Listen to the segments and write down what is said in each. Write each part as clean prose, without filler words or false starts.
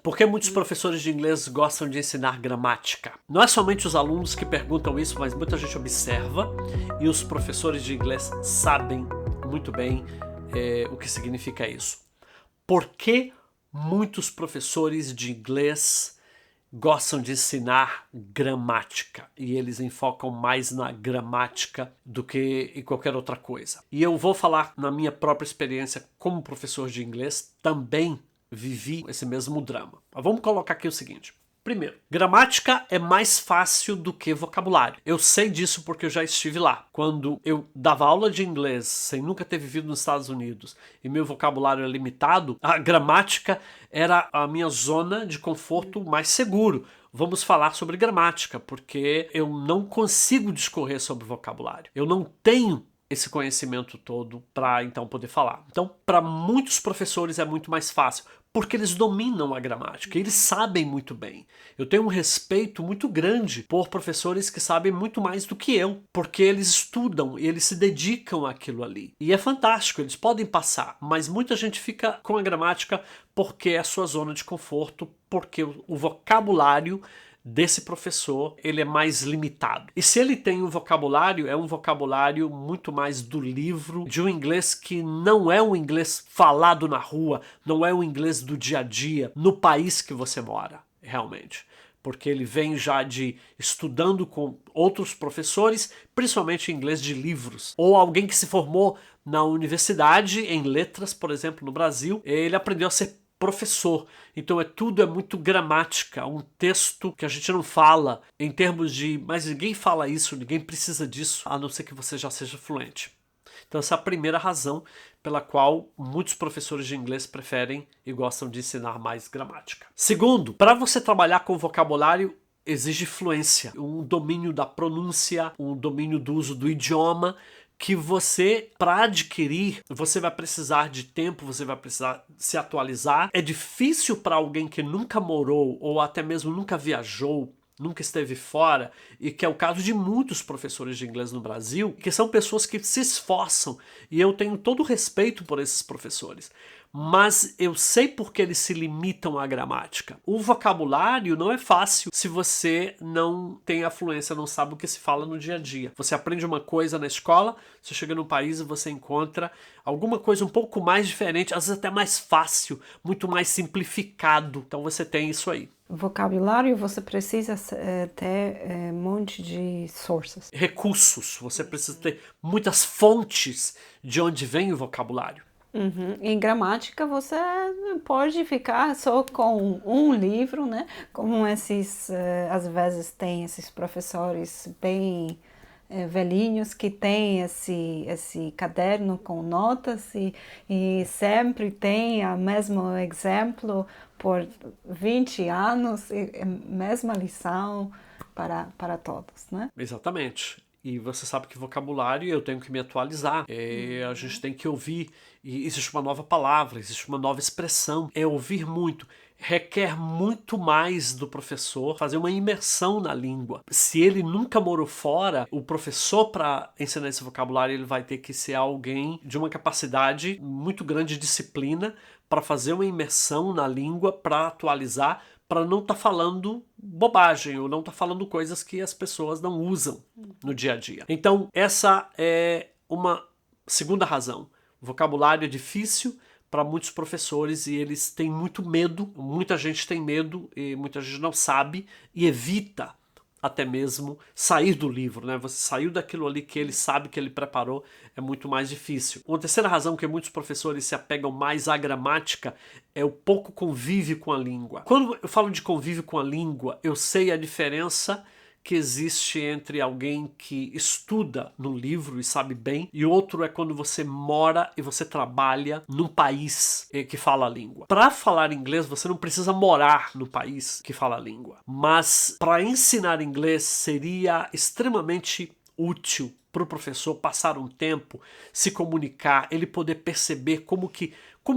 Por que muitos professores de inglês gostam de ensinar gramática? Não é somente os alunos que perguntam isso, mas muita gente observa e os professores de inglês sabem muito bem o que significa isso. Por que muitos professores de inglês gostam de ensinar gramática e eles enfocam mais na gramática do que em qualquer outra coisa? E eu vou falar na minha própria experiência como professor de inglês, também vivi esse mesmo drama. Mas vamos colocar aqui o seguinte. Primeiro, gramática é mais fácil do que vocabulário. Eu sei disso porque eu já estive lá. Quando eu dava aula de inglês sem nunca ter vivido nos Estados Unidos e meu vocabulário é limitado, a gramática era a minha zona de conforto mais seguro. Vamos falar sobre gramática, porque eu não consigo discorrer sobre vocabulário. Eu não tenho esse conhecimento todo para então poder falar. Então, para muitos professores é muito mais fácil, porque eles dominam a gramática, eles sabem muito bem. Eu tenho um respeito muito grande por professores que sabem muito mais do que eu, porque eles estudam e eles se dedicam àquilo ali. E é fantástico, eles podem passar, mas muita gente fica com a gramática porque é a sua zona de conforto, porque o vocabulário desse professor, ele é mais limitado. E se ele tem um vocabulário, é um vocabulário muito mais do livro, de um inglês que não é um inglês falado na rua, não é um inglês do dia a dia, no país que você mora, realmente. Porque ele vem já de estudando com outros professores, principalmente em inglês de livros. Ou alguém que se formou na universidade, em letras, por exemplo, no Brasil, ele aprendeu a ser professor. Então tudo é muito gramática, um texto que a gente não fala em termos de... Mas ninguém fala isso, ninguém precisa disso, a não ser que você já seja fluente. Então essa é a primeira razão pela qual muitos professores de inglês preferem e gostam de ensinar mais gramática. Segundo, para você trabalhar com vocabulário, exige fluência, um domínio da pronúncia, um domínio do uso do idioma, que você, para adquirir, você vai precisar de tempo, você vai precisar se atualizar. É difícil para alguém que nunca morou ou até mesmo nunca viajou, nunca esteve fora, e que é o caso de muitos professores de inglês no Brasil, que são pessoas que se esforçam, e eu tenho todo o respeito por esses professores. Mas eu sei porque eles se limitam à gramática. O vocabulário não é fácil se você não tem a fluência, não sabe o que se fala no dia a dia. Você aprende uma coisa na escola, você chega no país e você encontra alguma coisa um pouco mais diferente, às vezes até mais fácil, muito mais simplificado. Então você tem isso aí. Vocabulário, você precisa ter um monte de sources. Recursos, você precisa ter muitas fontes de onde vem o vocabulário. Uhum. Em gramática você pode ficar só com um livro, né? Como esses, às vezes tem esses professores bem velhinhos que têm esse caderno com notas e sempre tem o mesmo exemplo por 20 anos, e a mesma lição para todos, né? Exatamente. E você sabe que vocabulário eu tenho que me atualizar. A gente tem que ouvir. E existe uma nova palavra, existe uma nova expressão. É ouvir muito. Requer muito mais do professor fazer uma imersão na língua. Se ele nunca morou fora, o professor, para ensinar esse vocabulário, ele vai ter que ser alguém de uma capacidade muito grande de disciplina para fazer uma imersão na língua, para atualizar, para não estar falando bobagem ou não estar falando coisas que as pessoas não usam no dia a dia. Então, essa é uma segunda razão. O vocabulário é difícil para muitos professores e eles têm muito medo, muita gente tem medo e muita gente não sabe e evita até mesmo sair do livro, né? Você saiu daquilo ali que ele sabe que ele preparou, é muito mais difícil. Uma terceira razão que muitos professores se apegam mais à gramática é o pouco convívio com a língua. Quando eu falo de convívio com a língua, eu sei a diferença que existe entre alguém que estuda no livro e sabe bem, e outro é quando você mora e você trabalha num país que fala a língua. Para falar inglês, você não precisa morar no país que fala a língua, mas para ensinar inglês seria extremamente útil para o professor passar um tempo, se comunicar, ele poder perceber como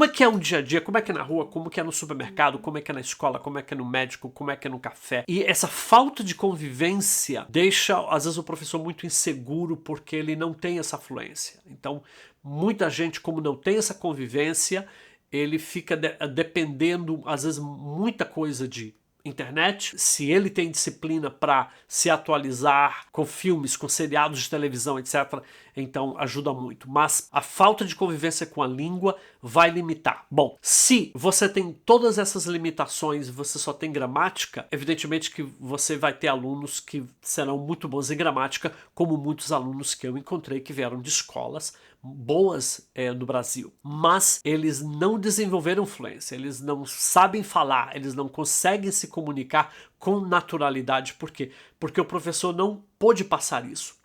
é que é um dia a dia, como é que é na rua, como é no supermercado, como é que é na escola, como é que é no médico, como é que é no café. E essa falta de convivência deixa, às vezes, o professor muito inseguro porque ele não tem essa fluência. Então, muita gente, como não tem essa convivência, ele fica dependendo, às vezes, muita coisa de internet. Se ele tem disciplina para se atualizar com filmes, com seriados de televisão, etc., então ajuda muito. Mas a falta de convivência com a língua vai limitar. Bom, se você tem todas essas limitações e você só tem gramática, evidentemente que você vai ter alunos que serão muito bons em gramática, como muitos alunos que eu encontrei que vieram de escolas boas no Brasil, mas eles não desenvolveram fluência, eles não sabem falar, eles não conseguem se comunicar com naturalidade. Por quê? Porque o professor não pôde passar isso.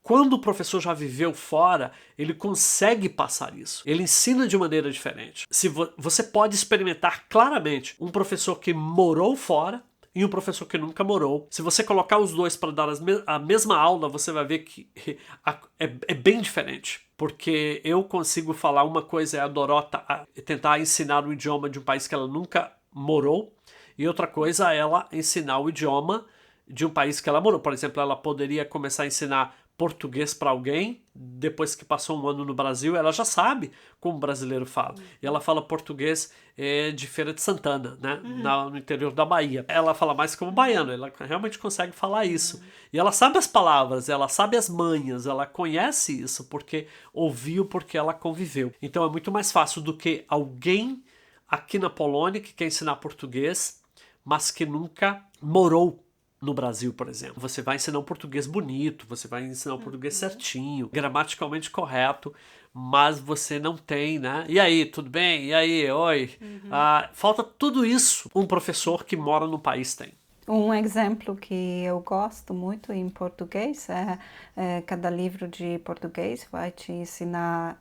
Quando o professor já viveu fora, ele consegue passar isso. Ele ensina de maneira diferente. Se você pode experimentar claramente um professor que morou fora e um professor que nunca morou. Se você colocar os dois para dar a mesma aula, você vai ver que é bem diferente. Porque eu consigo falar uma coisa, é a Dorota tentar ensinar o idioma de um país que ela nunca morou, e outra coisa é ela ensinar o idioma de um país que ela morou. Por exemplo, ela poderia começar a ensinar português para alguém, depois que passou um ano no Brasil, ela já sabe como o brasileiro fala. E ela fala português de Feira de Santana, né? No interior da Bahia. Ela fala mais como baiano, ela realmente consegue falar isso. E ela sabe as palavras, ela sabe as manhas, ela conhece isso porque ouviu, porque ela conviveu. Então é muito mais fácil do que alguém aqui na Polônia que quer ensinar português, mas que nunca morou no Brasil, por exemplo. Você vai ensinar um português bonito, você vai ensinar um português certinho, gramaticalmente correto, mas você não tem, né? E aí, tudo bem? E aí, oi? Falta tudo isso um professor que mora no país tem. Um exemplo que eu gosto muito em português cada livro de português vai te ensinar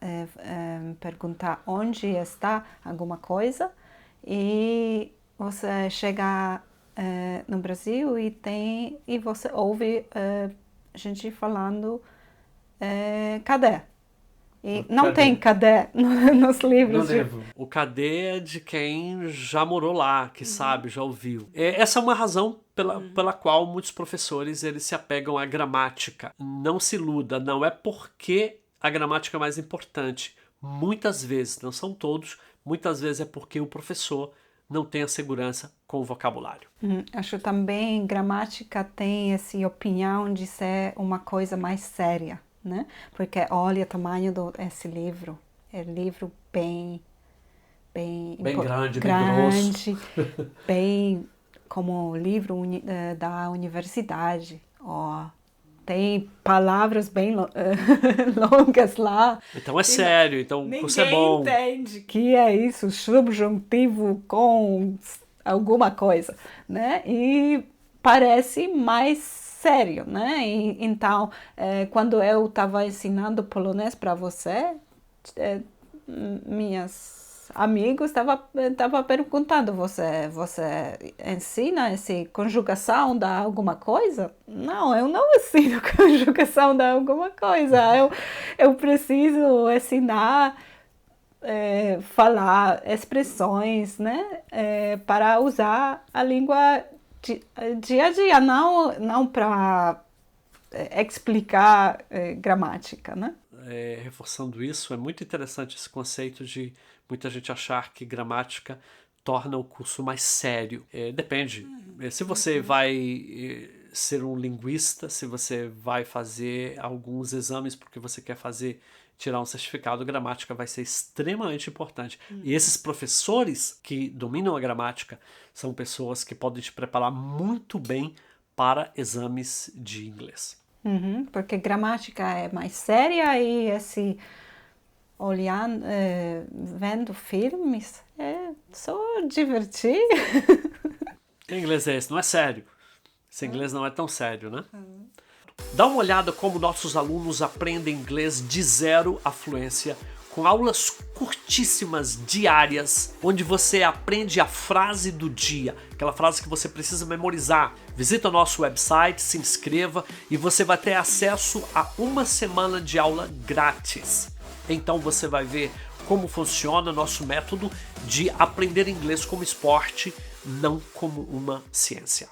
perguntar onde está alguma coisa, e você chega no Brasil e você ouve gente falando cadê? E não cadê? Tem cadê nos livros. O cadê é de quem já morou lá, que sabe, já ouviu. Essa é uma razão pela qual muitos professores eles se apegam à gramática. Não se iluda, não é porque a gramática é mais importante. Muitas vezes, não são todos, muitas vezes é porque o professor não tem a segurança com o vocabulário. Acho também gramática tem essa opinião de ser uma coisa mais séria, né? Porque olha o tamanho desse livro, é livro bem grande, bem grosso, bem como livro da universidade. Tem palavras bem longas lá. Então é sério, então isso é bom. Ninguém entende que é isso, subjuntivo com alguma coisa, né? E parece mais sério, né? Então, quando eu estava ensinando polonês para você, minhas amigos tava perguntando, você ensina essa conjugação da alguma coisa? Não, eu não ensino conjugação da alguma coisa. Eu preciso ensinar falar expressões, né? Para usar a língua dia a dia, não para explicar gramática, né? Reforçando isso, é muito interessante esse conceito de muita gente achar que gramática torna o curso mais sério. Depende. Se você vai ser um linguista, se você vai fazer alguns exames porque você quer tirar um certificado, gramática vai ser extremamente importante. E esses professores que dominam a gramática são pessoas que podem te preparar muito bem para exames de inglês. Porque gramática é mais séria e olhando, vendo filmes, é só divertir. Que inglês é esse? Não é sério. Esse inglês não é tão sério, né? Dá uma olhada como nossos alunos aprendem inglês de zero à fluência, com aulas curtíssimas, diárias, onde você aprende a frase do dia, aquela frase que você precisa memorizar. Visita o nosso website, se inscreva e você vai ter acesso a uma semana de aula grátis. Então você vai ver como funciona nosso método de aprender inglês como esporte, não como uma ciência.